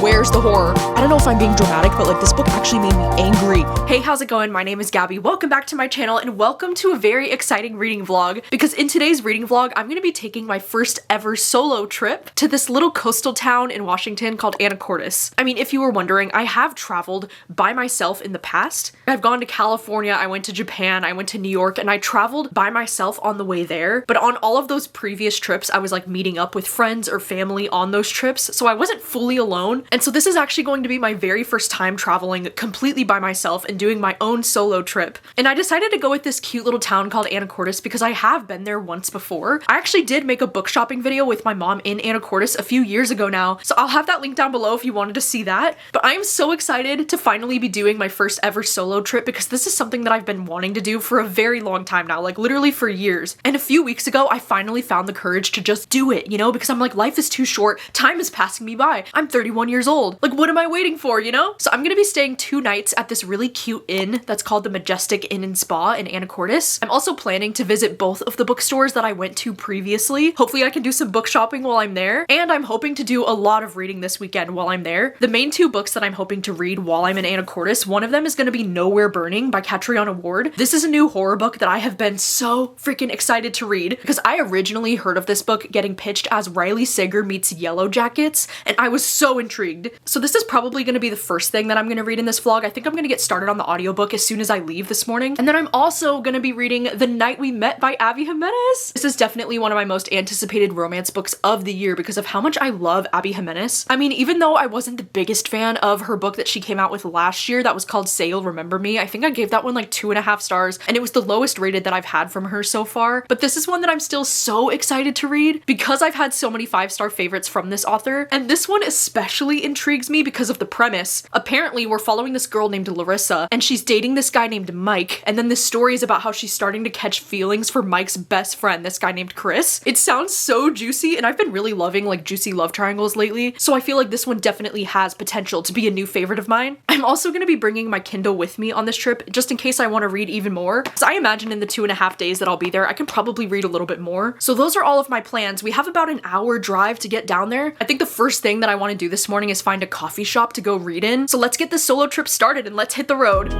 where's the horror? I don't know if I'm being dramatic, but like this book actually made me angry. Hey, how's it going? My name is Gabby. Welcome back to my channel and welcome to a very exciting reading vlog, because in today's reading vlog, I'm gonna be taking my first ever solo trip to this little coastal town in Washington called Anacortes. I mean, if you were wondering, I have traveled by myself in the past. I've gone to California, I went to Japan, I went to New York, and I traveled by myself on the way there. But on all of those previous trips, I was like meeting up with friends or family on those trips, so I wasn't fully alone. And so this is actually going to be my very first time traveling completely by myself and doing my own solo trip. And I decided to go with this cute little town called Anacortes because I have been there once before. I actually did make a book shopping video with my mom in Anacortes a few years ago now, so I'll have that link down below if you wanted to see that. But I am so excited to finally be doing my first ever solo trip because this is something that I've been wanting to do for a very long time now, like literally for years. And a few weeks ago, I finally found the courage to just do it, you know, because I'm like, life is too short, time is passing me by. I'm 31 years old. Like, what am I waiting for, you know? So I'm gonna be staying 2 nights at this really cute inn that's called the Majestic Inn and Spa in Anacortes. I'm also planning to visit both of the bookstores that I went to previously. Hopefully I can do some book shopping while I'm there, and I'm hoping to do a lot of reading this weekend while I'm there. The main 2 books that I'm hoping to read while I'm in Anacortes, one of them is gonna be Nowhere Burning by Catriona Ward. This is a new horror book that I have been so freaking excited to read because I originally heard of this book getting pitched as Riley Sager meets Yellow Jackets, and I was so intrigued. So this is probably going to be the first thing that I'm going to read in this vlog. I think I'm going to get started on the audiobook as soon as I leave this morning. And then I'm also going to be reading The Night We Met by Abby Jimenez. This is definitely one of my most anticipated romance books of the year because of how much I love Abby Jimenez. I mean, even though I wasn't the biggest fan of her book that she came out with last year that was called Say You'll Remember Me, I think I gave that one like 2.5 stars, and it was the lowest rated that I've had from her so far. But this is one that I'm still so excited to read because I've had so many 5-star favorites from this author, and this one especially intrigues me because of the premise. Apparently, we're following this girl named Larissa, and she's dating this guy named Mike, and then this story is about how she's starting to catch feelings for Mike's best friend, this guy named Chris. It sounds so juicy, and I've been really loving like juicy love triangles lately, so I feel like this one definitely has potential to be a new favorite of mine. I'm also going to be bringing my Kindle with me on this trip, just in case I want to read even more, because I imagine in the 2.5 days that I'll be there, I can probably read a little bit more. So those are all of my plans. We have about an hour drive to get down there. I think the first thing that I want to do this morning is find a coffee shop to go read in. So let's get this solo trip started and let's hit the road.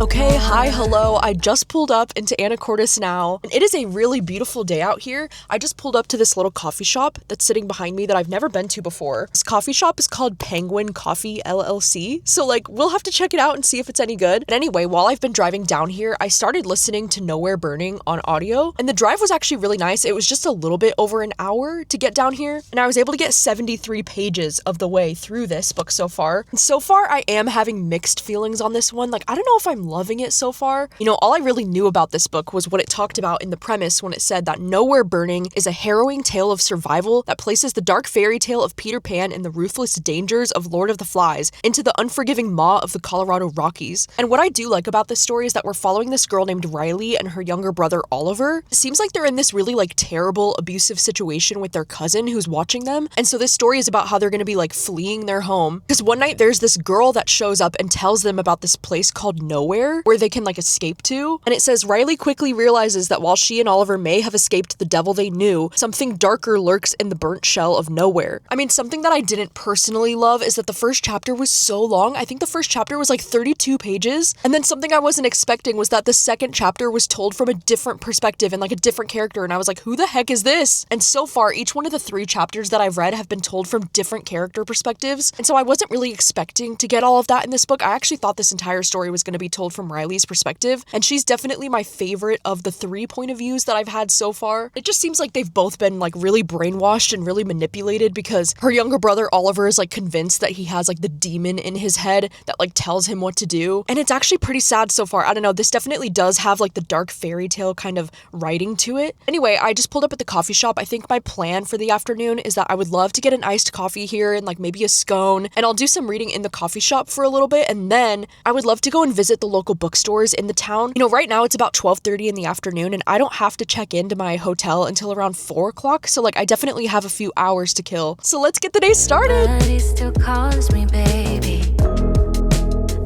Okay, hi, hello. I just pulled up into Anacortes now, and it is a really beautiful day out here. I just pulled up to this little coffee shop that's sitting behind me that I've never been to before. This coffee shop is called Penguin Coffee LLC, so like we'll have to check it out and see if it's any good. And anyway, while I've been driving down here, I started listening to Nowhere Burning on audio, and the drive was actually really nice. It was just a little bit over an hour to get down here, and I was able to get 73 pages of the way through this book so far. And so far, I am having mixed feelings on this one. Like, I don't know if I'm loving it so far. You know, all I really knew about this book was what it talked about in the premise when it said that Nowhere Burning is a harrowing tale of survival that places the dark fairy tale of Peter Pan and the ruthless dangers of Lord of the Flies into the unforgiving maw of the Colorado Rockies. And what I do like about this story is that we're following this girl named Riley and her younger brother Oliver. It seems like they're in this really like terrible abusive situation with their cousin who's watching them. And so this story is about how they're going to be like fleeing their home because one night there's this girl that shows up and tells them about this place called Nowhere where they can like escape to. And it says Riley quickly realizes that while she and Oliver may have escaped the devil they knew, something darker lurks in the burnt shell of Nowhere. I mean, something that I didn't personally love is that the first chapter was so long. I think the first chapter was like 32 pages. And then something I wasn't expecting was that the second chapter was told from a different perspective and like a different character. And I was like, who the heck is this? And so far, each one of the 3 chapters that I've read have been told from different character perspectives. And so I wasn't really expecting to get all of that in this book. I actually thought this entire story was going to be told from Riley's perspective, and she's definitely my favorite of the 3 point of views that I've had so far. It just seems like they've both been like really brainwashed and really manipulated because her younger brother Oliver is like convinced that he has like the demon in his head that like tells him what to do, and it's actually pretty sad so far. I don't know, this definitely does have like the dark fairy tale kind of writing to it. Anyway, I just pulled up at the coffee shop. I think my plan for the afternoon is that I would love to get an iced coffee here and like maybe a scone, and I'll do some reading in the coffee shop for a little bit, and then I would love to go and visit the local bookstore bookstores in the town. You know, right now it's about 12:30 in the afternoon and I don't have to check into my hotel until around 4 o'clock. So like I definitely have a few hours to kill. So let's get the day started. But he still calls me baby.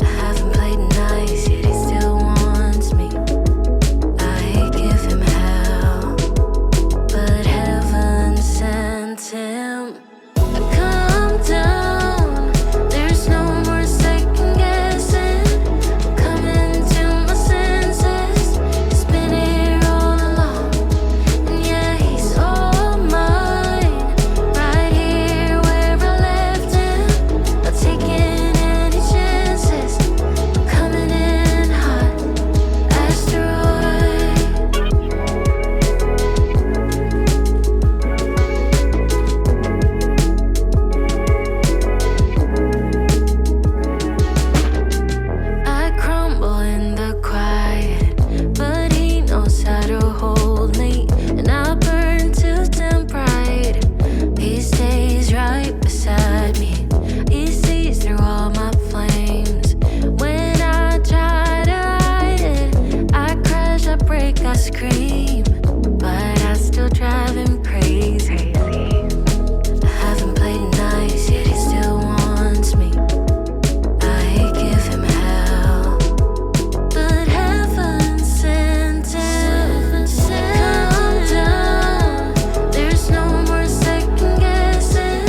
I haven't played nice yet he still wants me. I give him hell, but heaven sent him. Calm down, there's no more second guessing. Coming to my senses, he's been here all along. And yeah, he's all mine, right here where I left him. Not taking any chances, I'm coming in hot, asteroid. I crumble in the quiet, but he knows how to hold me, and I burn to dim bright. He stays right beside me. He sees through all my flames. When I try to hide it, I crash, I break, I scream, but I still drive him crazy. I haven't played nice yet he still wants me. I give him hell, but heaven sent him. Calm down, there's no more second guessing.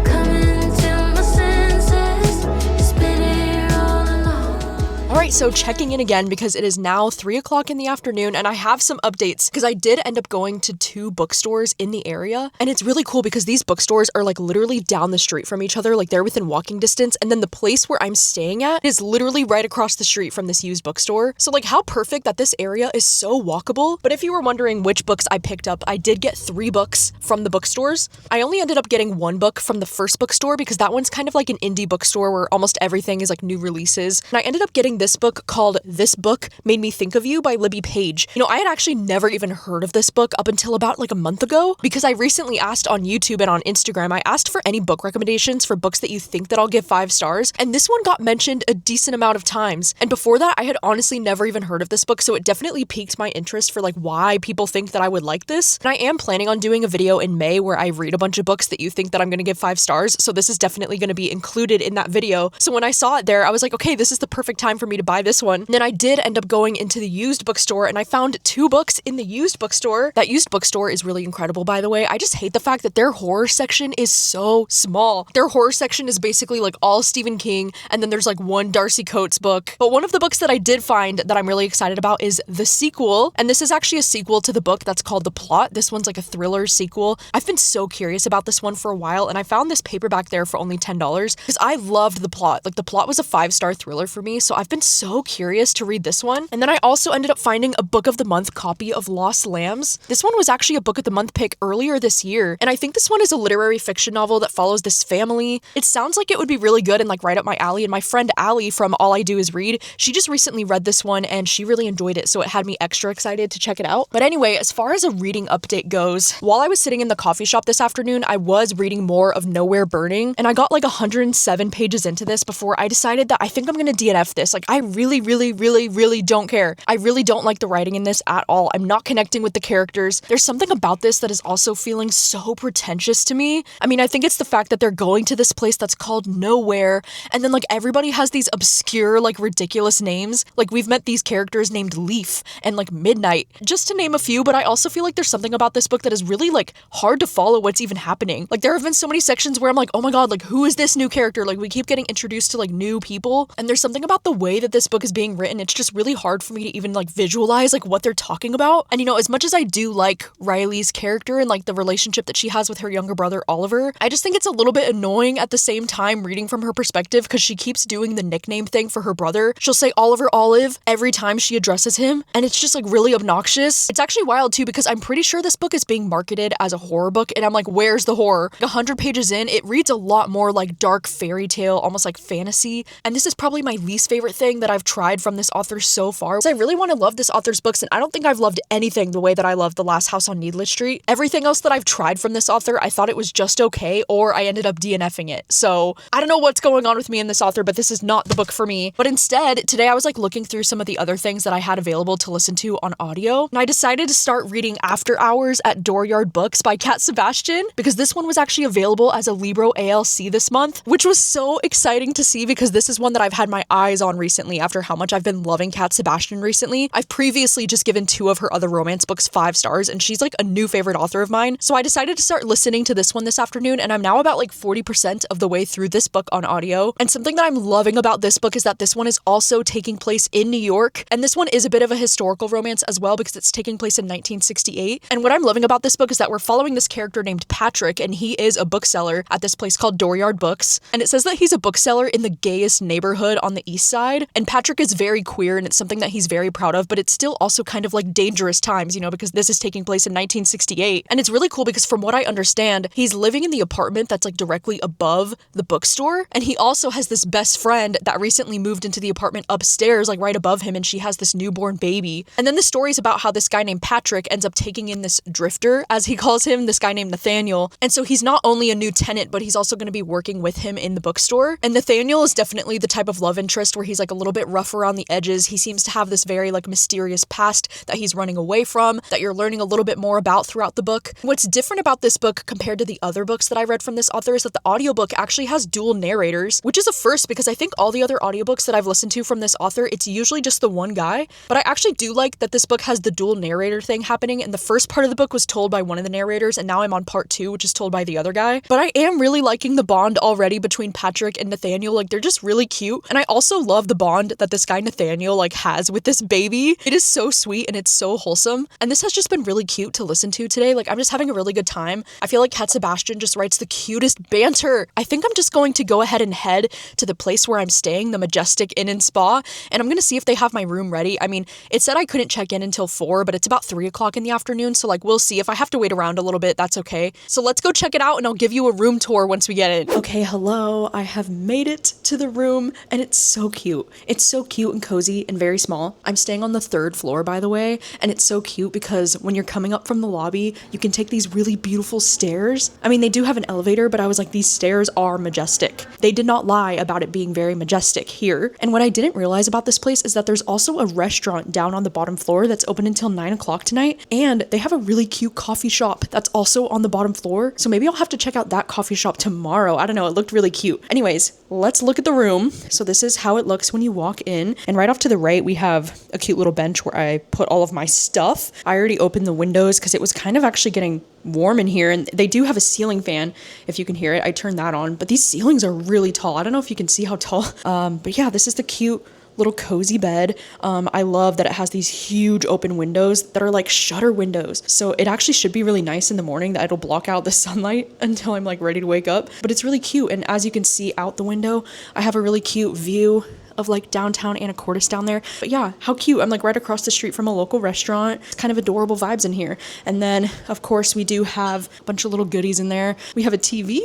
Coming to my senses, he's been here all along. All right, so checking in again because it is now 3 o'clock in the afternoon and I have some updates because I did end up going to 2 bookstores in the area. And it's really cool because these bookstores are like literally down the street from each other, like they're within walking distance. And then the place where I'm staying at is literally right across the street from this used bookstore. So like how perfect that this area is so walkable. But if you were wondering which books I picked up, I did get 3 books from the bookstores. I only ended up getting 1 book from the first bookstore because that one's kind of like an indie bookstore where almost everything is like new releases. And I ended up getting this book called This Book Made Me Think of You by Libby Page. You know, I had actually never even heard of this book up until about like a month ago because I recently asked on YouTube and on Instagram, I asked for any book recommendations for books that you think that I'll give 5 stars. And this one got mentioned a decent amount of times. And before that, I had honestly never even heard of this book. So it definitely piqued my interest for like why people think that I would like this. And I am planning on doing a video in May where I read a bunch of books that you think that I'm going to give 5 stars. So this is definitely going to be included in that video. So when I saw it there, I was like, okay, this is the perfect time for me to buy this one. And then I did end up going into the used bookstore and I found 2 books in the used bookstore. That used bookstore is really incredible, by the way. I just hate the fact that their horror section is so small. Their horror section is basically like all Stephen King and then there's like 1 Darcy Coates book. But one of the books that I did find that I'm really excited about is the sequel. And this is actually a sequel to the book that's called The Plot. This one's like a thriller sequel. I've been so curious about this one for a while and I found this paperback there for only $10 because I loved The Plot. Like The Plot was a 5-star thriller for me. So I've been so curious to read this one. And then I also ended up finding a book of the month copy of Lost Lambs. This one was actually a book of the month pick earlier this year. And I think this one is a literary fiction novel that follows this family. It sounds like it would be really good and like right up my alley. And my friend Allie from All I Do Is Read, she just recently read this one and she really enjoyed it. So it had me extra excited to check it out. But anyway, as far as a reading update goes, while I was sitting in the coffee shop this afternoon, I was reading more of Nowhere Burning. And I got like 107 pages into this before I decided that I think I'm going to DNF this. Like I really don't care. I really don't like the writing in this at all. I'm not connecting with the characters. There's something about this that is also feeling so pretentious to me. I mean, I think it's the fact that they're going to this place that's called Nowhere, and then like everybody has these obscure, like ridiculous names. Like we've met these characters named Leaf and like Midnight, just to name a few, but I also feel like there's something about this book that is really like hard to follow what's even happening. Like there have been so many sections where I'm like, oh my god, like who is this new character? Like we keep getting introduced to like new people, and there's something about the way that this book is being written. It's just really hard for me to even like visualize like what they're talking about. And you know, as much as I do like Riley's character and like the relationship that she has with her younger brother Oliver, I just think it's a little bit annoying at the same time reading from her perspective because she keeps doing the nickname thing for her brother. She'll say Oliver Olive every time she addresses him, and it's just like really obnoxious. It's actually wild too because I'm pretty sure this book is being marketed as a horror book, and I'm like, where's the horror? Like 100 pages in, it reads a lot more like dark fairy tale, almost like fantasy, and this is probably my least favorite thing that I've tried from this author so far. I really want to love this author's books, and I don't think I've loved anything the way that I loved The Last House on Needless Street. Everything else that I've tried from this author, I thought it was just okay, or I ended up DNFing it. So I don't know what's going on with me and this author, but this is not the book for me. But instead, today I was like looking through some of the other things that I had available to listen to on audio, and I decided to start reading After Hours at Dooryard Books by Cat Sebastian, because this one was actually available as a Libro ALC this month, which was so exciting to see because this is one that I've had my eyes on recently after how much I've been loving Cat Sebastian recently. I've previously just given 2 of her other romance books 5 stars, and she's like a new favorite author of mine. So I decided to start listening to this one this afternoon, and I'm now about like 40% of the way through this book on audio. And something that I'm loving about this book is that this one is also taking place in New York, and this one is a bit of a historical romance as well because it's taking place in 1968. And what I'm loving about this book is that we're following this character named Patrick, and he is a bookseller at this place called Dooryard Books. And it says that he's a bookseller in the gayest neighborhood on the east side. And Patrick is very queer, and it's something that he's very proud of, but it's still also kind of like dangerous times, you know, because this is taking place in 1968. And it's really cool because from what I understand, he's living in the apartment that's like directly above the bookstore. And he also has this best friend that recently moved into the apartment upstairs, like right above him, and she has this newborn baby. And then the story is about how this guy named Patrick ends up taking in this drifter, as he calls him, this guy named Nathaniel. And so he's not only a new tenant, but he's also going to be working with him in the bookstore. And Nathaniel is definitely the type of love interest where he's like a little bit rough around the edges. He seems to have this very like mysterious past that he's running away from, that you're learning a little bit more about throughout the book. What's different about this book compared to the other books that I read from this author is that the audiobook actually has dual narrators, which is a first because I think all the other audiobooks that I've listened to from this author, it's usually just the one guy. But I actually do like that this book has the dual narrator thing happening, and the first part of the book was told by one of the narrators, and now I'm on part 2, which is told by the other guy. But I am really liking the bond already between Patrick and Nathaniel. Like, they're just really cute. And I also love the bond that this guy Nathaniel like has with this baby. It is so sweet and it's so wholesome. And this has just been really cute to listen to today. Like, I'm just having a really good time. I feel like Cat Sebastian just writes the cutest banter. I think I'm just going to go ahead and head to the place where I'm staying, the Majestic Inn and Spa, and I'm gonna see if they have my room ready. I mean, it said I couldn't check in until 4, but it's about 3 o'clock in the afternoon, so like we'll see. If I have to wait around a little bit, that's okay. So let's go check it out and I'll give you a room tour once we get it. Okay, hello. I have made it to the room and it's so cute. It's so cute and cozy and very small. I'm staying on the 3rd floor, by the way, and it's so cute because when you're coming up from the lobby, you can take these really beautiful stairs. I mean, they do have an elevator, but I was like, these stairs are majestic. They did not lie about it being very majestic here. And what I didn't realize about this place is that there's also a restaurant down on the bottom floor that's open until 9 o'clock tonight, and they have a really cute coffee shop that's also on the bottom floor. So maybe I'll have to check out that coffee shop tomorrow. I don't know, it looked really cute. Anyways, let's look at the room. So this is how it looks when you walk in, and right off to the right we have a cute little bench where I put all of my stuff. I already opened the windows because it was kind of actually getting warm in here, and they do have a ceiling fan. If you can hear it, I turned that on, but these ceilings are really tall. I don't know if you can see how tall, but yeah, this is the cute little cozy bed. I love that it has these huge open windows that are like shutter windows. So it actually should be really nice in the morning that it'll block out the sunlight until I'm like ready to wake up. But it's really cute. And as you can see out the window, I have a really cute view of like downtown Anacortes down there. But yeah, how cute. I'm like right across the street from a local restaurant. It's kind of adorable vibes in here. And then of course we do have a bunch of little goodies in there. We have a TV.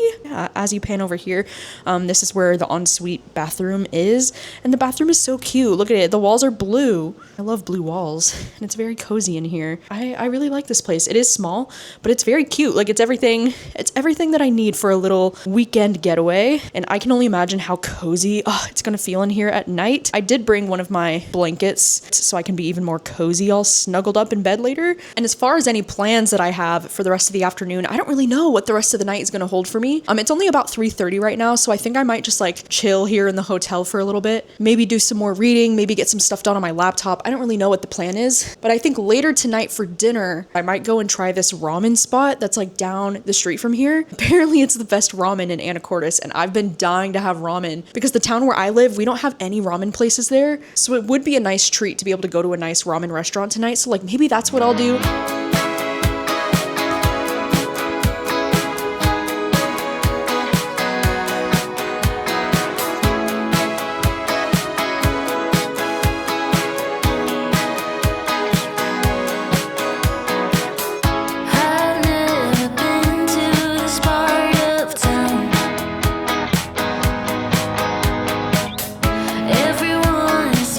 As you pan over here, this is where the ensuite bathroom is. And the bathroom is so cute. Look at it. The walls are blue. I love blue walls and it's very cozy in here. I really like this place. It is small, but it's very cute. Like it's everything that I need for a little weekend getaway. And I can only imagine how cozy it's gonna feel in here at night. I did bring one of my blankets so I can be even more cozy, all snuggled up in bed later. And as far as any plans that I have for the rest of the afternoon, I don't really know what the rest of the night is going to hold for me. It's only about 3:30 right now, so I think I might just like chill here in the hotel for a little bit, maybe do some more reading, maybe get some stuff done on my laptop. I don't really know what the plan is, but I think later tonight for dinner, I might go and try this ramen spot that's like down the street from here. Apparently it's the best ramen in Anacortes, and I've been dying to have ramen because the town where I live, we don't have any ramen places there. So it would be a nice treat to be able to go to a nice ramen restaurant tonight. So like maybe that's what I'll do. Everyone's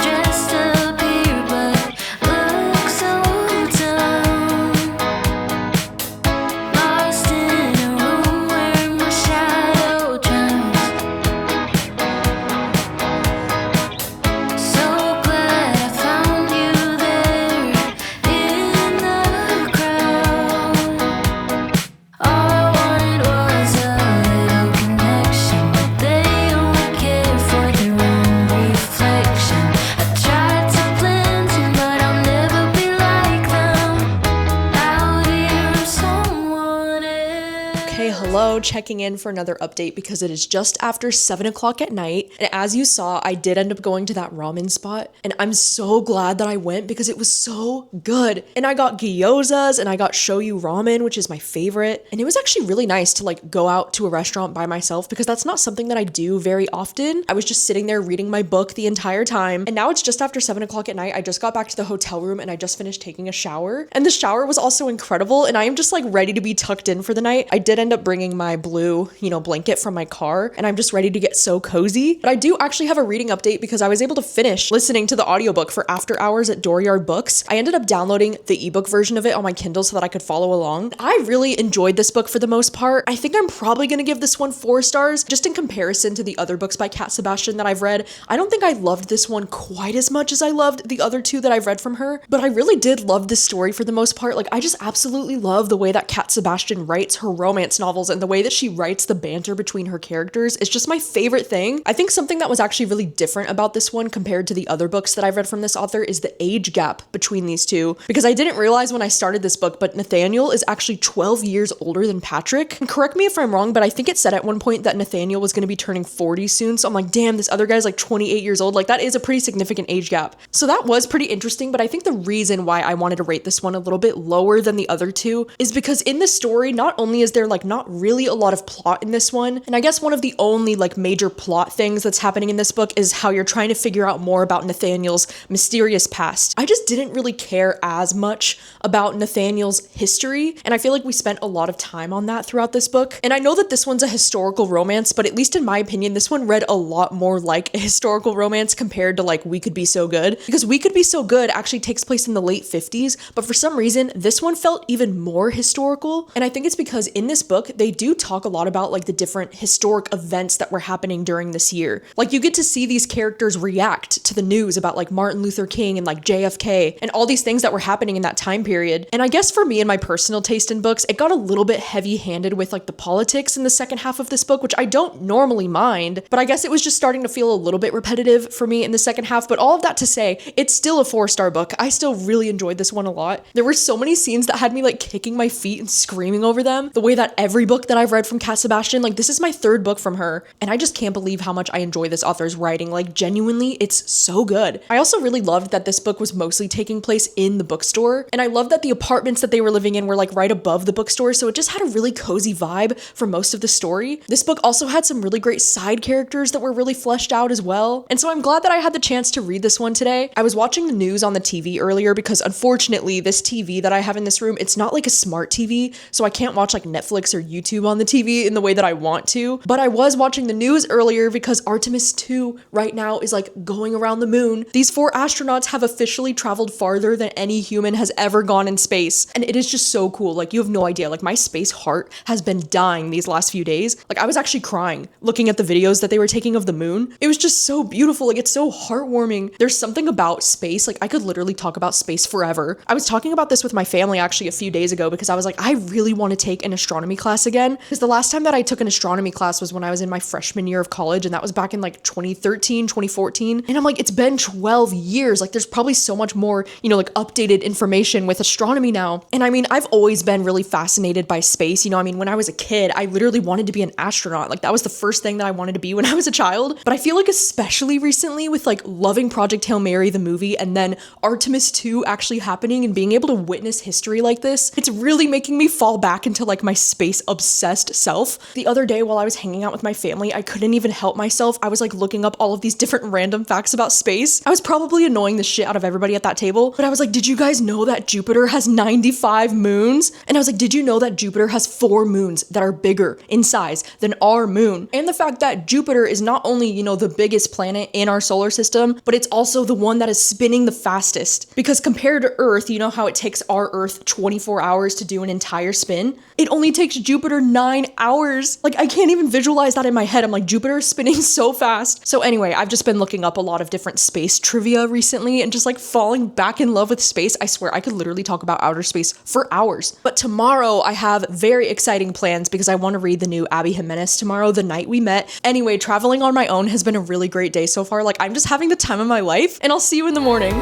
Hey, hello, checking in for another update because it is just after 7 o'clock at night. And as you saw, I did end up going to that ramen spot. And I'm so glad that I went because it was so good. And I got gyozas and I got shoyu ramen, which is my favorite. And it was actually really nice to like go out to a restaurant by myself because that's not something that I do very often. I was just sitting there reading my book the entire time. And now it's just after 7 o'clock at night. I just got back to the hotel room and I just finished taking a shower. And the shower was also incredible. And I am just like ready to be tucked in for the night. I did end up bringing my blue, blanket from my car, and I'm just ready to get so cozy. But I do actually have a reading update because I was able to finish listening to the audiobook for After Hours at Dooryard Books. I ended up downloading the ebook version of it on my Kindle so that I could follow along. I really enjoyed this book for the most part. I think I'm probably going to give this one 4 stars just in comparison to the other books by Cat Sebastian that I've read. I don't think I loved this one quite as much as I loved the other 2 that I've read from her, but I really did love this story for the most part. Like, I just absolutely love the way that Cat Sebastian writes her romance novels, and the way that she writes the banter between her characters is just my favorite thing. I think something that was actually really different about this one compared to the other books that I've read from this author is the age gap between these 2, because I didn't realize when I started this book, but Nathaniel is actually 12 years older than Patrick. And correct me if I'm wrong, but I think it said at one point that Nathaniel was going to be turning 40 soon. So I'm like, damn, this other guy's like 28 years old. Like, that is a pretty significant age gap. So that was pretty interesting, but I think the reason why I wanted to rate this one a little bit lower than the other 2 is because in the story, not only is there like not really a lot of plot in this one, and I guess one of the only like major plot things that's happening in this book is how you're trying to figure out more about Nathaniel's mysterious past. I just didn't really care as much about Nathaniel's history, and I feel like we spent a lot of time on that throughout this book. And I know that this one's a historical romance, but at least in my opinion, this one read a lot more like a historical romance compared to like We Could Be So Good, because We Could Be So Good actually takes place in the late 50s, but for some reason, this one felt even more historical. And I think it's because in this book, they do talk a lot about like the different historic events that were happening during this year. Like, you get to see these characters react to the news about like Martin Luther King and like JFK and all these things that were happening in that time period. And I guess for me and my personal taste in books, it got a little bit heavy-handed with like the politics in the second half of this book, which I don't normally mind, but I guess it was just starting to feel a little bit repetitive for me in the second half. But all of that to say, it's still a 4-star book. I still really enjoyed this one a lot. There were so many scenes that had me like kicking my feet and screaming over them, the way that every book that I've read from Cat Sebastian, like, this is my 3rd book from her, and I just can't believe how much I enjoy this author's writing. Like, genuinely, it's so good. I also really loved that this book was mostly taking place in the bookstore, and I love that the apartments that they were living in were like right above the bookstore, so it just had a really cozy vibe for most of the story. This book also had some really great side characters that were really fleshed out as well, and so I'm glad that I had the chance to read this one today. I was watching the news on the TV earlier because unfortunately this TV that I have in this room, it's not like a smart TV, so I can't watch like Netflix or YouTube on the TV in the way that I want to, but I was watching the news earlier because Artemis 2 right now is like going around the moon. These 4 astronauts have officially traveled farther than any human has ever gone in space, and it is just so cool. Like, you have no idea, like, my space heart has been dying these last few days. Like, I was actually crying looking at the videos that they were taking of the moon. It was just so beautiful. Like, it's so heartwarming. There's something about space, like, I could literally talk about space forever. I was talking about this with my family actually a few days ago because I was like, I really want to take an astronomy class again, because the last time that I took an astronomy class was when I was in my freshman year of college, and that was back in like 2013, 2014. And I'm like, it's been 12 years. Like, there's probably so much more, like updated information with astronomy now. And I mean, I've always been really fascinated by space. I mean, when I was a kid, I literally wanted to be an astronaut. Like, that was the first thing that I wanted to be when I was a child. But I feel like especially recently with like loving Project Hail Mary, the movie, and then Artemis 2 actually happening and being able to witness history like this, it's really making me fall back into like my space obsessed self. The other day while I was hanging out with my family, I couldn't even help myself. I was like looking up all of these different random facts about space. I was probably annoying the shit out of everybody at that table, but I was like, did you guys know that Jupiter has 95 moons? And I was like, did you know that Jupiter has 4 moons that are bigger in size than our moon? And the fact that Jupiter is not only, the biggest planet in our solar system, but it's also the one that is spinning the fastest. Because compared to Earth, you know how it takes our Earth 24 hours to do an entire spin? It only takes Jupiter 9 hours. Like, I can't even visualize that in my head. I'm like, Jupiter is spinning so fast. So anyway, I've just been looking up a lot of different space trivia recently and just like falling back in love with space. I swear I could literally talk about outer space for hours. But tomorrow I have very exciting plans because I want to read the new Abby Jimenez tomorrow, The Night We Met. Anyway, traveling on my own has been a really great day so far. Like, I'm just having the time of my life, and I'll see you in the morning.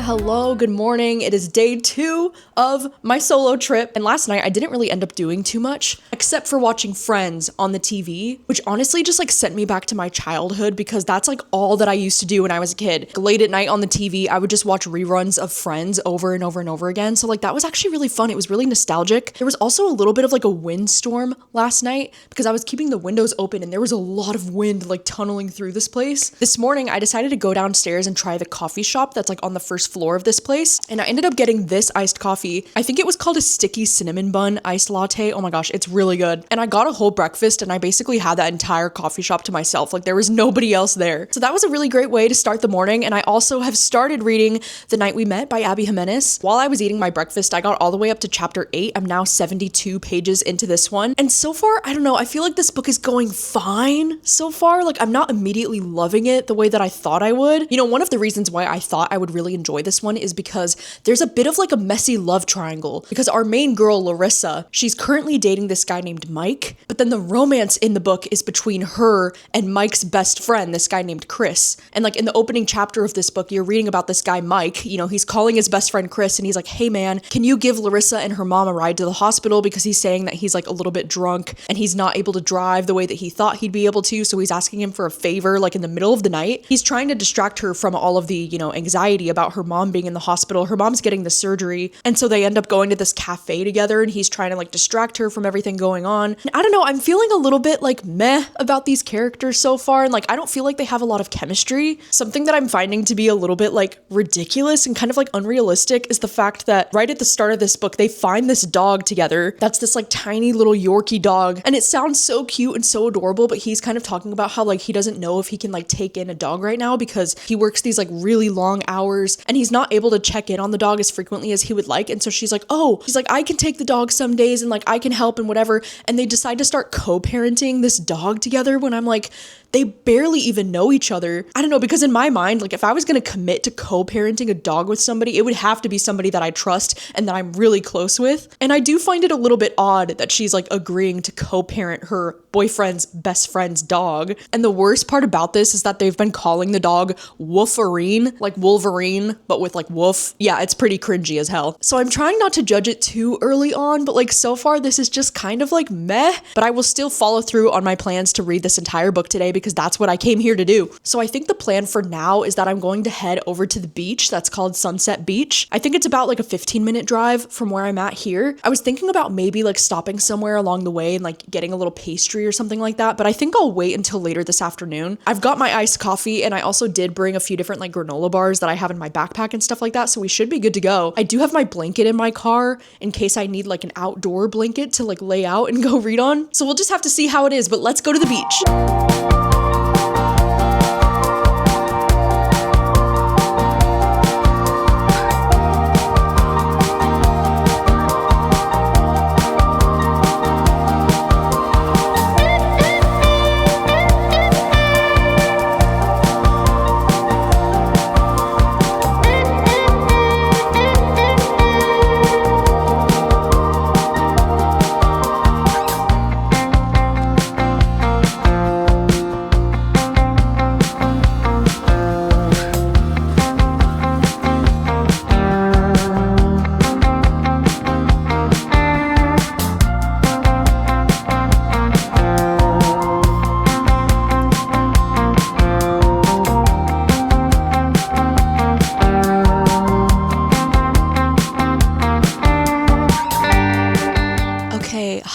Hello, good morning. It is day 2 of my solo trip. And last night I didn't really end up doing too much except for watching Friends on the TV, which honestly just like sent me back to my childhood because that's like all that I used to do when I was a kid. Late at night on the TV, I would just watch reruns of Friends over and over and over again. So like that was actually really fun. It was really nostalgic. There was also a little bit of like a windstorm last night because I was keeping the windows open and there was a lot of wind like tunneling through this place. This morning I decided to go downstairs and try the coffee shop that's like on the first floor of this place, and I ended up getting this iced coffee. I think it was called a sticky cinnamon bun iced latte. Oh my gosh, it's really good. And I got a whole breakfast and I basically had that entire coffee shop to myself. Like there was nobody else there. So that was a really great way to start the morning. And I also have started reading The Night We Met by Abby Jimenez. While I was eating my breakfast, I got all the way up to chapter 8. I'm now 72 pages into this one. And so far, I don't know, I feel like this book is going fine so far. Like I'm not immediately loving it the way that I thought I would. You know, one of the reasons why I thought I would really enjoy this one is because there's a bit of like a messy love triangle because our main girl, Larissa, she's currently dating this guy named Mike, but then the romance in the book is between her and Mike's best friend, this guy named Chris. And like in the opening chapter of this book, you're reading about this guy, Mike, you know, he's calling his best friend Chris and he's like, hey man, can you give Larissa and her mom a ride to the hospital because he's saying that he's like a little bit drunk and he's not able to drive the way that he thought he'd be able to, so he's asking him for a favor like in the middle of the night. He's trying to distract her from all of the, you know, anxiety about her mom being in the hospital. Her mom's getting the surgery, and so they end up going to this cafe together and he's trying to like distract her from everything going on. And I don't know, I'm feeling a little bit like meh about these characters so far, and like I don't feel like they have a lot of chemistry. Something that I'm finding to be a little bit like ridiculous and kind of like unrealistic is the fact that right at the start of this book they find this dog together that's this like tiny little Yorkie dog, and it sounds so cute and so adorable, but he's kind of talking about how like he doesn't know if he can like take in a dog right now because he works these like really long hours and he's not able to check in on the dog as frequently as he would like. And so she's like, I can take the dog some days and like I can help and whatever. And they decide to start co-parenting this dog together when I'm like, they barely even know each other. I don't know, because in my mind, like if I was going to commit to co-parenting a dog with somebody, it would have to be somebody that I trust and that I'm really close with. And I do find it a little bit odd that she's like agreeing to co-parent her boyfriend's best friend's dog. And the worst part about this is that they've been calling the dog Wolverine, like Wolverine, but with like woof. Yeah, it's pretty cringy as hell. So I'm trying not to judge it too early on, but like so far this is just kind of like meh, but I will still follow through on my plans to read this entire book today because that's what I came here to do. So I think the plan for now is that I'm going to head over to the beach that's called Sunset Beach. I think it's about like a 15-minute drive from where I'm at here. I was thinking about maybe like stopping somewhere along the way and like getting a little pastry or something like that, but I think I'll wait until later this afternoon. I've got my iced coffee and I also did bring a few different like granola bars that I have in my backpack and stuff like that, so we should be good to go. I do have my blanket in my car in case I need like an outdoor blanket to like lay out and go read on. So we'll just have to see how it is, but let's go to the beach.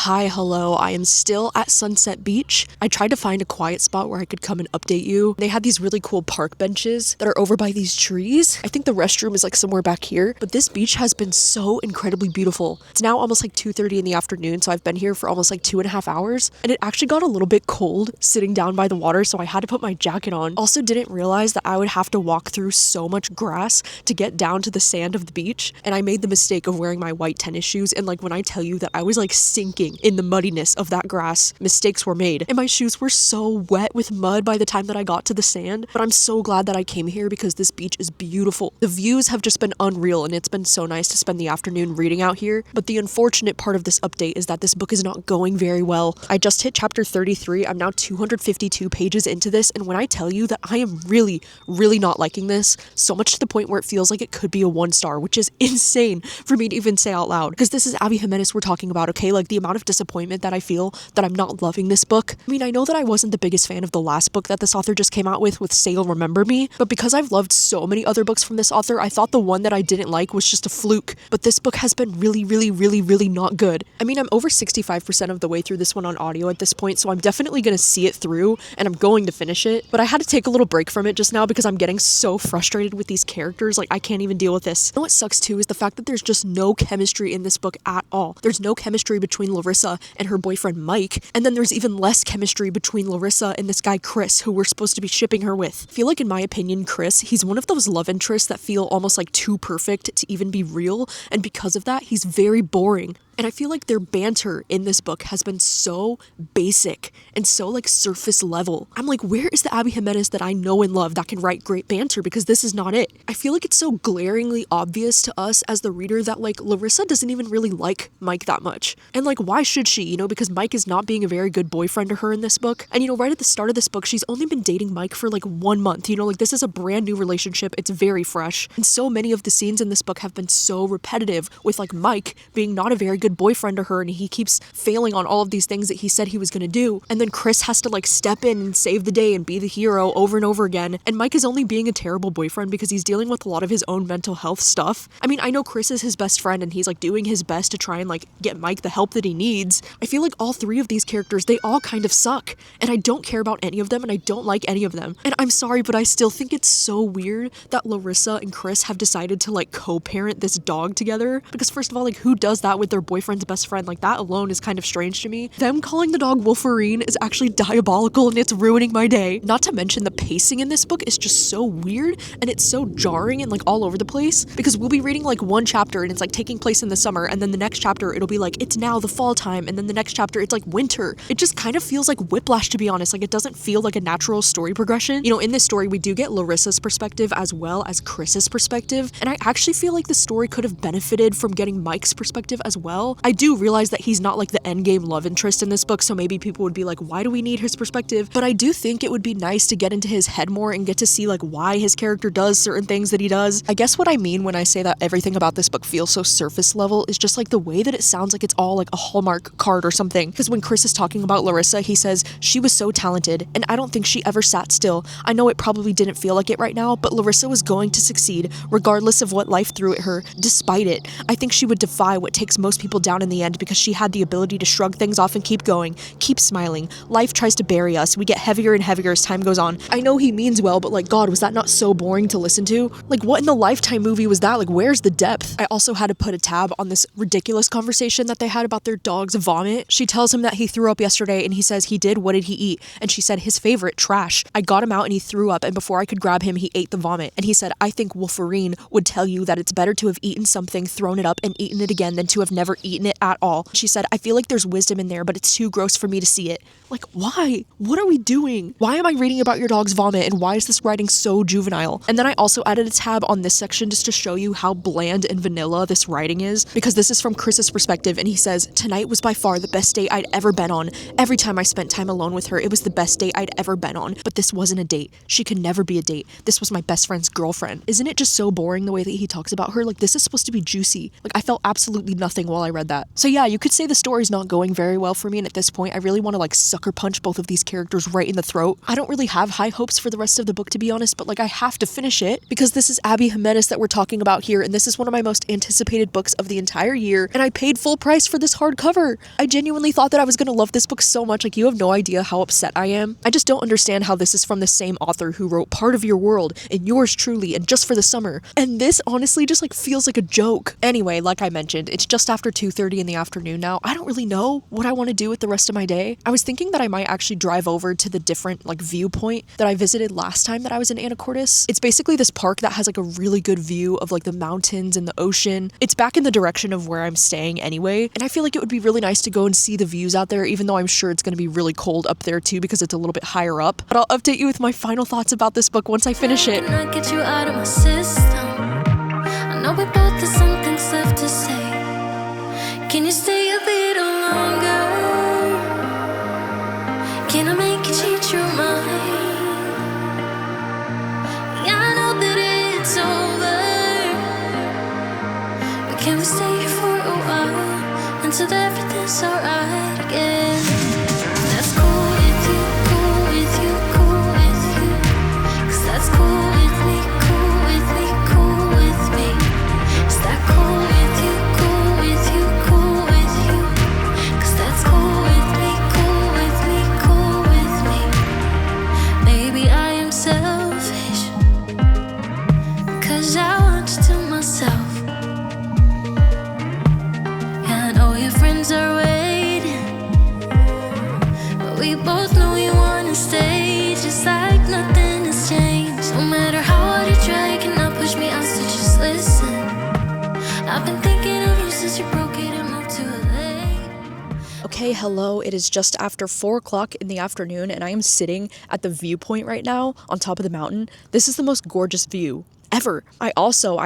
Hi, hello, I am still at Sunset Beach. I tried to find a quiet spot where I could come and update you. They had these really cool park benches that are over by these trees. I think the restroom is like somewhere back here, but this beach has been so incredibly beautiful. It's now almost like 2:30 in the afternoon, so I've been here for almost like 2.5 hours, and it actually got a little bit cold sitting down by the water, so I had to put my jacket on. Also didn't realize that I would have to walk through so much grass to get down to the sand of the beach, and I made the mistake of wearing my white tennis shoes, and like when I tell you that I was like sinking in in the muddiness of that grass, mistakes were made. And my shoes were so wet with mud by the time that I got to the sand. But I'm so glad that I came here because this beach is beautiful. The views have just been unreal, and it's been so nice to spend the afternoon reading out here. But the unfortunate part of this update is that this book is not going very well. I just hit chapter 33. I'm now 252 pages into this, and when I tell you that I am really not liking this, so much to the point where it feels like it could be a 1-star, which is insane for me to even say out loud, because this is Abby Jimenez we're talking about, okay? Like, the amount of disappointment that I feel that I'm not loving this book. I mean, I know that I wasn't the biggest fan of the last book that this author just came out with Sail Remember Me, but because I've loved so many other books from this author, I thought the one that I didn't like was just a fluke. But this book has been really not good. I mean, I'm over 65% of the way through this one on audio at this point, so I'm definitely gonna see it through, and I'm going to finish it, but I had to take a little break from it just now because I'm getting so frustrated with these characters. Like, I can't even deal with this. You know what sucks too is the fact that there's just no chemistry in this book at all. There's no chemistry between Larissa and her boyfriend Mike, and then there's even less chemistry between Larissa and this guy Chris, who we're supposed to be shipping her with. I feel like, in my opinion, Chris, he's one of those love interests that feel almost like too perfect to even be real, and because of that, he's very boring. And I feel like their banter in this book has been so basic and so like surface level. I'm like, where is the Abby Jimenez that I know and love that can write great banter? Because this is not it. I feel like it's so glaringly obvious to us as the reader that like Larissa doesn't even really like Mike that much. And like, why should she? You know, because Mike is not being a very good boyfriend to her in this book. And you know, right at the start of this book, she's only been dating Mike for like 1 month. You know, like, this is a brand new relationship. It's very fresh. And so many of the scenes in this book have been so repetitive with like Mike being not a very good boyfriend to her, and he keeps failing on all of these things that he said he was going to do, and then Chris has to like step in and save the day and be the hero over and over again, and Mike is only being a terrible boyfriend because he's dealing with a lot of his own mental health stuff. I mean, I know Chris is his best friend and he's like doing his best to try and like get Mike the help that he needs. I feel like all three of these characters, they all kind of suck, and I don't care about any of them, and I don't like any of them. And I'm sorry, but I still think it's so weird that Larissa and Chris have decided to like co-parent this dog together, because first of all, like, who does that with their boyfriend's best friend? Like, that alone is kind of strange to me. Them calling the dog Wolverine is actually diabolical, and it's ruining my day. Not to mention the pacing in this book is just so weird, and it's so jarring and like all over the place, because we'll be reading like one chapter and it's like taking place in the summer, and then the next chapter it'll be like it's now the fall time, and then the next chapter it's like winter. It just kind of feels like whiplash, to be honest. Like, it doesn't feel like a natural story progression. You know, in this story we do get Larissa's perspective as well as Chris's perspective, and I actually feel like the story could have benefited from getting Mike's perspective as well. I do realize that he's not like the endgame love interest in this book, so maybe people would be like, why do we need his perspective? But I do think it would be nice to get into his head more and get to see like why his character does certain things that he does. I guess what I mean when I say that everything about this book feels so surface level is just like the way that it sounds like it's all like a Hallmark card or something. Because when Chris is talking about Larissa, he says, she was so talented, and I don't think she ever sat still. I know it probably didn't feel like it right now, but Larissa was going to succeed regardless of what life threw at her. Despite it, I think she would defy what takes most people down in the end, because she had the ability to shrug things off and keep going, keep smiling. Life tries to bury us. We get heavier and heavier as time goes on. I know he means well, but like, God, was that not so boring to listen to? Like, what in the Lifetime movie was that? Like, where's the depth? I also had to put a tab on this ridiculous conversation that they had about their dog's vomit. She tells him that he threw up yesterday, and he says he did. What did he eat? And she said his favorite, trash. I got him out and he threw up, and before I could grab him, he ate the vomit. And he said, I think Wolverine would tell you that it's better to have eaten something, thrown it up, and eaten it again than to have never eaten it at all. She said, I feel like there's wisdom in there, but it's too gross for me to see it. Like, why? What are we doing? Why am I reading about your dog's vomit, and why is this writing so juvenile? And then I also added a tab on this section just to show you how bland and vanilla this writing is, because this is from Chris's perspective, and he says, tonight was by far the best date I'd ever been on. Every time I spent time alone with her, it was the best date I'd ever been on. But this wasn't a date. She could never be a date. This was my best friend's girlfriend. Isn't it just so boring the way that he talks about her? Like, this is supposed to be juicy. Like, I felt absolutely nothing while I read that. So yeah, you could say the story's not going very well for me, and at this point I really want to like sucker punch both of these characters right in the throat. I don't really have high hopes for the rest of the book, to be honest, but like, I have to finish it because this is Abby Jimenez that we're talking about here, and this is one of my most anticipated books of the entire year, and I paid full price for this hardcover. I genuinely thought that I was gonna love this book so much. Like, you have no idea how upset I am. I just don't understand how this is from the same author who wrote Part of Your World and Yours Truly and Just for the Summer, and this honestly just like feels like a joke. Anyway, like I mentioned, it's just after 2:30 in the afternoon now. I don't really know what I want to do with the rest of my day. I was thinking that I might actually drive over to the different like viewpoint that I visited last time that I was in Anacortes. It's basically this park that has like a really good view of like the mountains and the ocean. It's back in the direction of where I'm staying anyway, and I feel like it would be really nice to go and see the views out there, even though I'm sure it's going to be really cold up there too because it's a little bit higher up. But I'll update you with my final thoughts about this book once I finish it. Can I get you out of my system? I know we both have some things left to say. Can you stay a little longer? Can I make you change your mind? Yeah, I know that it's over, but can we stay here for a while until everything's alright again? That's cool with you, cool with you, cool with you. 'Cause that's cool with me, cool with me, cool with me. Is that cool with you, cool with you, cool with you? 'Cause that's cool with me, cool with me, cool with me. Maybe I am selfish, 'cause I want you to myself. Yeah, I know your friends are waiting, but we both know we wanna stay, just like nothing has changed. No matter how hard you try, you cannot push me out, so just listen. I've been thinking of you since you broke it and moved to LA. Okay, hello. It is just after 4 o'clock in the afternoon, and I am sitting at the viewpoint right now on top of the mountain. This is the most gorgeous view ever. I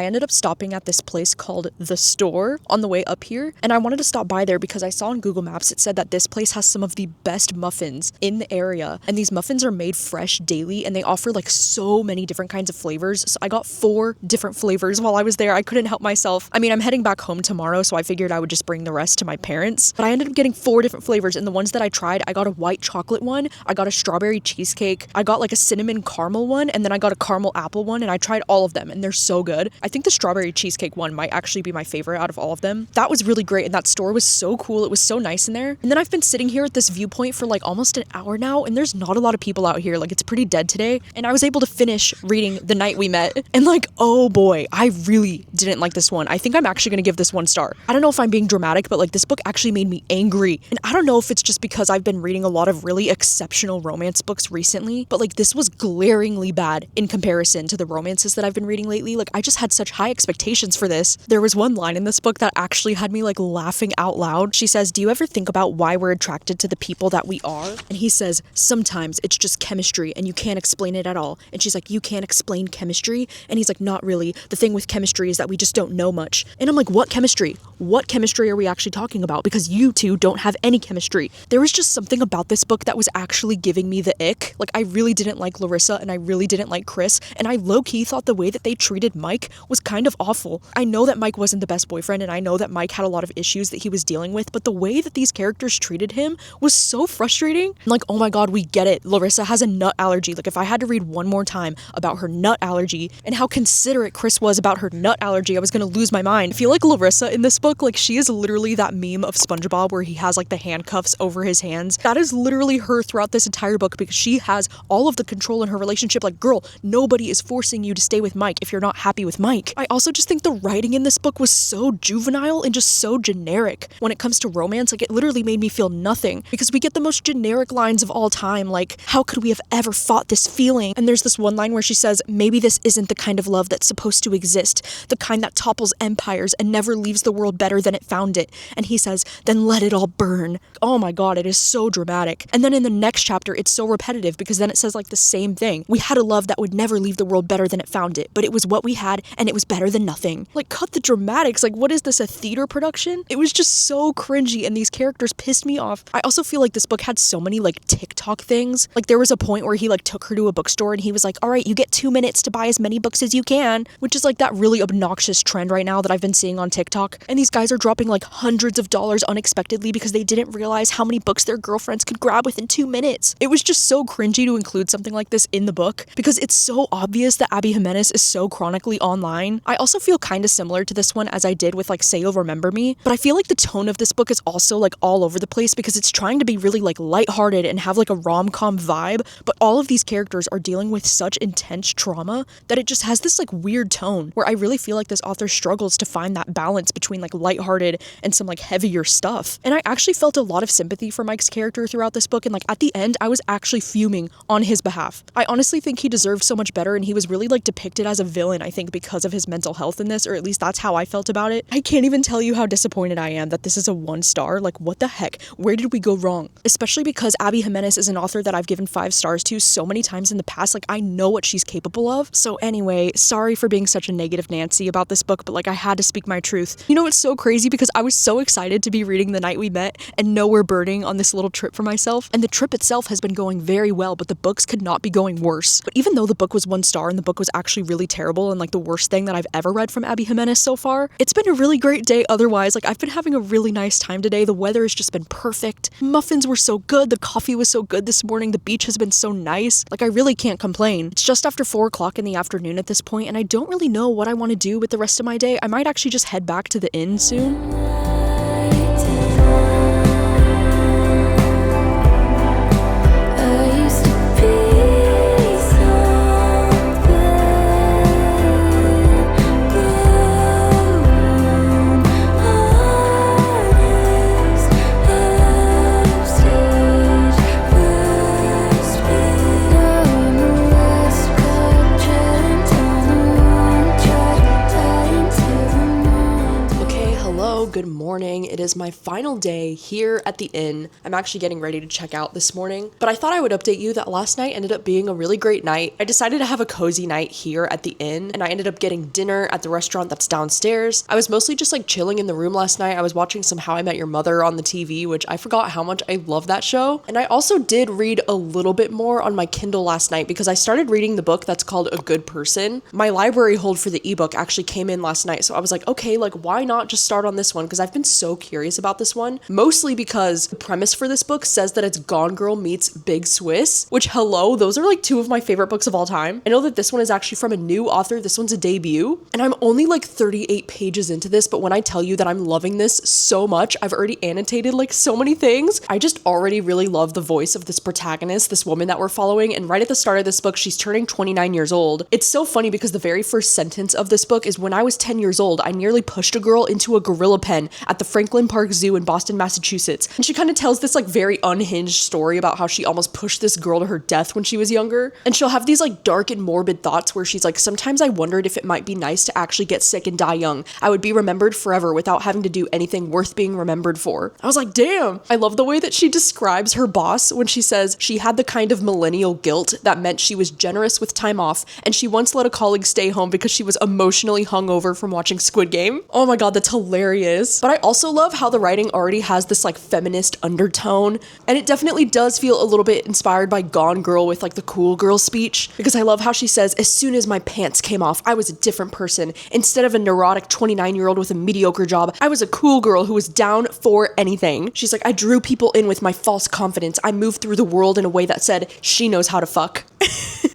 ended up stopping at this place called The Store on the way up here, and I wanted to stop by there because I saw on Google Maps it said that this place has some of the best muffins in the area, and these muffins are made fresh daily, and they offer like so many different kinds of flavors. So I got 4 different flavors while I was there. I couldn't help myself. I mean, I'm heading back home tomorrow, so I figured I would just bring the rest to my parents, but I ended up getting 4 different flavors, and the ones that I tried, I got a white chocolate one, I got a strawberry cheesecake, I got like a cinnamon caramel one, and then I got a caramel apple one, and I tried all of them, and they're so good. I think the strawberry cheesecake one might actually be my favorite out of all of them. That was really great, and that store was so cool. It was so nice in there. And then I've been sitting here at this viewpoint for like almost an hour now, and there's not a lot of people out here. Like, it's pretty dead today, and I was able to finish reading The Night We Met, and like, oh boy, I really didn't like this one. I think I'm actually gonna give this 1 star. I don't know if I'm being dramatic, but like, this book actually made me angry, and I don't know if it's just because I've been reading a lot of really exceptional romance books recently, but like, this was glaringly bad in comparison to the romances that I've been reading lately. Like, I just had such high expectations for this. There was one line in this book that actually had me like laughing out loud. She says, "Do you ever think about why we're attracted to the people that we are?" And he says, "Sometimes it's just chemistry and you can't explain it at all." And she's like, "You can't explain chemistry?" And he's like, "Not really. The thing with chemistry is that we just don't know much." And I'm like, what chemistry? What chemistry are we actually talking about? Because you two don't have any chemistry. There was just something about this book that was actually giving me the ick. Like, I really didn't like Larissa, and I really didn't like Chris, and I low-key thought the way that they treated Mike was kind of awful. I know that Mike wasn't the best boyfriend, and I know that Mike had a lot of issues that he was dealing with, but the way that these characters treated him was so frustrating. Like, oh my god, we get it. Larissa has a nut allergy. Like, if I had to read one more time about her nut allergy and how considerate Chris was about her nut allergy, I was gonna lose my mind. I feel like Larissa in this book, like, she is literally that meme of SpongeBob where he has like the handcuffs over his hands. That is literally her throughout this entire book, because she has all of the control in her relationship. Like, girl, nobody is forcing you to stay with Mike if you're not happy with Mike. I also just think the writing in this book was so juvenile and just so generic. When it comes to romance, like, it literally made me feel nothing, because we get the most generic lines of all time, like, how could we have ever fought this feeling? And there's this one line where she says, "Maybe this isn't the kind of love that's supposed to exist, the kind that topples empires and never leaves the world better than it found it." And he says, "Then let it all burn." Oh my god, it is so dramatic. And then in the next chapter, it's so repetitive, because then it says like the same thing. "We had a love that would never leave the world better than it found it, but it was what we had, and it was better than nothing." Like, cut the dramatics. Like, what is this, a theater production? It was just so cringy, and these characters pissed me off. I also feel like this book had so many like TikTok things. Like, there was a point where he like took her to a bookstore, and he was like, "All right, you get 2 minutes to buy as many books as you can," which is like that really obnoxious trend right now that I've been seeing on TikTok. And these guys are dropping like hundreds of dollars unexpectedly because they didn't realize how many books their girlfriends could grab within 2 minutes. It was just so cringy to include something like this in the book, because it's so obvious that Abby Jimenez is so chronically online. I also feel kind of similar to this one as I did with like Say You'll Remember Me, but I feel like the tone of this book is also like all over the place, because it's trying to be really like lighthearted and have like a rom-com vibe, but all of these characters are dealing with such intense trauma that it just has this like weird tone where I really feel like this author struggles to find that balance between like lighthearted and some like heavier stuff. And I actually felt a lot of sympathy for Mike's character throughout this book, and like at the end I was actually fuming on his behalf. I honestly think he deserved so much better, and he was really like depicted as a villain, I think, because of his mental health in this, or at least that's how I felt about it. I can't even tell you how disappointed I am that this is a 1 star. Like, what the heck? Where did we go wrong? Especially because Abby Jimenez is an author that I've given 5 stars to so many times in the past. Like, I know what she's capable of. So anyway, sorry for being such a negative Nancy about this book, but like, I had to speak my truth. You know, it's so crazy because I was so excited to be reading The Night We Met and Nowhere Birding on this little trip for myself. And the trip itself has been going very well, but the books could not be going worse. But even though the book was 1 star and the book was actually really terrible and like the worst thing that I've ever read from Abby Jimenez so far, it's been a really great day otherwise. Like, I've been having a really nice time today. The weather has just been perfect. Muffins were so good. The coffee was so good this morning. The beach has been so nice. Like, I really can't complain. It's just after 4 o'clock in the afternoon at this point, and I don't really know what I want to do with the rest of my day. I might actually just head back to the inn soon. Good morning. It is my final day here at the inn. I'm actually getting ready to check out this morning, but I thought I would update you that last night ended up being a really great night. I decided to have a cozy night here at the inn, and I ended up getting dinner at the restaurant that's downstairs. I was mostly just like chilling in the room last night. I was watching some How I Met Your Mother on the TV, which I forgot how much I love that show. And I also did read a little bit more on my Kindle last night because I started reading the book that's called A Good Person. My library hold for the ebook actually came in last night, so I was like, okay, like why not just start on this one? Because I've been so curious about this one, mostly because the premise for this book says that it's Gone Girl meets Big Swiss, which, hello, those are like 2 of my favorite books of all time. I know that this one is actually from a new author. This one's a debut, and I'm only like 38 pages into this, but when I tell you that I'm loving this so much, I've already annotated like so many things. I just already really love the voice of this protagonist, this woman that we're following, and right at the start of this book, she's turning 29 years old. It's so funny because the very first sentence of this book is, when I was 10 years old, I nearly pushed a girl into a gorilla pen at the Franklin Park Zoo in Boston, Massachusetts. And she kind of tells this like very unhinged story about how she almost pushed this girl to her death when she was younger. And she'll have these like dark and morbid thoughts where she's like, sometimes I wondered if it might be nice to actually get sick and die young. I would be remembered forever without having to do anything worth being remembered for. I was like, damn. I love the way that she describes her boss when she says she had the kind of millennial guilt that meant she was generous with time off, and she once let a colleague stay home because she was emotionally hungover from watching Squid Game. Oh my god, that's hilarious. But I also love how the writing already has this like feminist undertone, and it definitely does feel a little bit inspired by Gone Girl with like the cool girl speech, because I love how she says, as soon as my pants came off, I was a different person. Instead of a neurotic 29-year-old with a mediocre job, I was a cool girl who was down for anything. She's like, I drew people in with my false confidence. I moved through the world in a way that said, she knows how to fuck.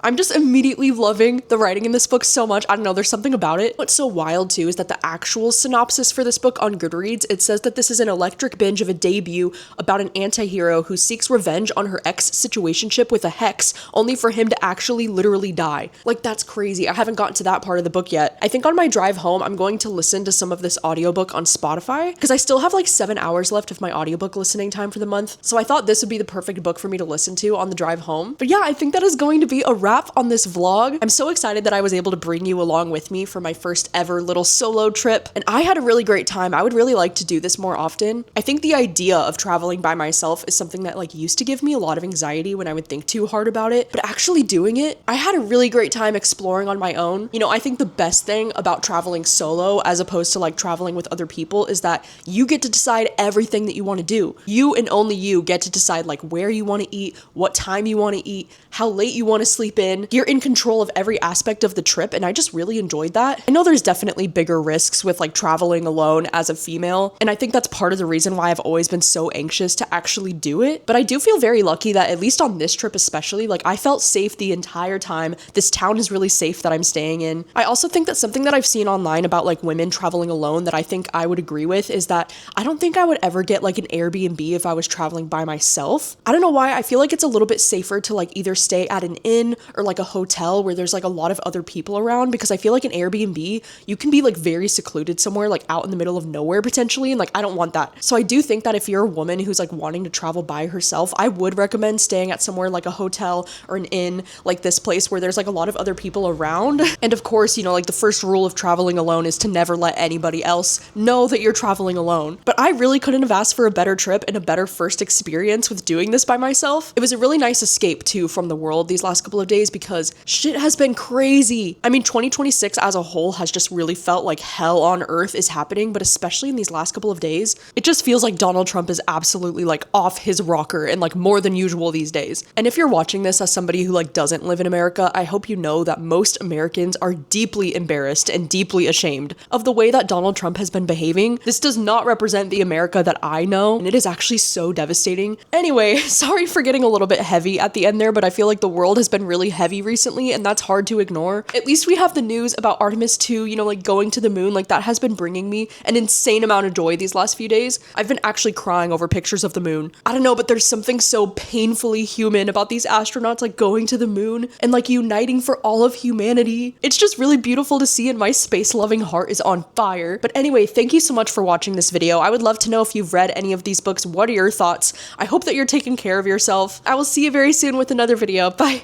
I'm just immediately loving the writing in this book so much. I don't know, there's something about it. What's so wild too is that the actual synopsis for this book on Goodreads, it says that this is an electric binge of a debut about an anti-hero who seeks revenge on her ex-situationship with a hex, only for him to actually literally die. Like, that's crazy. I haven't gotten to that part of the book yet. I think on my drive home, I'm going to listen to some of this audiobook on Spotify, because I still have like 7 hours left of my audiobook listening time for the month. So I thought this would be the perfect book for me to listen to on the drive home. But yeah, I think that is going to be a wrap on this vlog. I'm so excited that I was able to bring you along with me for my first ever little solo trip, and I had a really great time. I would really like to do this more often. I think the idea of traveling by myself is something that like used to give me a lot of anxiety when I would think too hard about it, but actually doing it, I had a really great time exploring on my own. You know, I think the best thing about traveling solo as opposed to like traveling with other people is that you get to decide everything that you want to do. You and only you get to decide like where you want to eat, what time you want to eat, how late you want to sleep in. You're in control of every aspect of the trip, and I just really enjoyed that. I know there's definitely bigger risks with like traveling alone as a female, and I think that's part of the reason why I've always been so anxious to actually do it, but I do feel very lucky that at least on this trip especially, like I felt safe the entire time. This town is really safe that I'm staying in. I also think that something that I've seen online about like women traveling alone that I think I would agree with is that I don't think I would ever get like an Airbnb if I was traveling by myself. I don't know why. I feel like it's a little bit safer to like either stay at an inn or like a hotel where there's like a lot of other people around, because I feel like an Airbnb, you can be like very secluded somewhere like out in the middle of nowhere potentially, and like I don't want that. So I do think that if you're a woman who's like wanting to travel by herself, I would recommend staying at somewhere like a hotel or an inn like this place where there's like a lot of other people around. And of course, you know, like the first rule of traveling alone is to never let anybody else know that you're traveling alone. But I really couldn't have asked for a better trip and a better first experience with doing this by myself. It was a really nice escape too from the world these last couple of days because shit has been crazy. I mean, 2026 as a whole has just really felt like hell on earth is happening, but especially in these last couple of days, it just feels like Donald Trump is absolutely like off his rocker and like more than usual these days. And if you're watching this as somebody who like doesn't live in America, I hope you know that most Americans are deeply embarrassed and deeply ashamed of the way that Donald Trump has been behaving. This does not represent the America that I know, and it is actually so devastating. Anyway, sorry for getting a little bit heavy at the end there, but I feel like the world has been really heavy recently, and that's hard to ignore. At least we have the news about Artemis 2, you know, like going to the moon, like that has been bringing me an insane amount of joy these last few days. I've been actually crying over pictures of the moon. I don't know, but there's something so painfully human about these astronauts like going to the moon and like uniting for all of humanity. It's just really beautiful to see, and my space-loving heart is on fire. But anyway, thank you so much for watching this video. I would love to know if you've read any of these books. What are your thoughts? I hope that you're taking care of yourself. I will see you very soon with another video. Bye!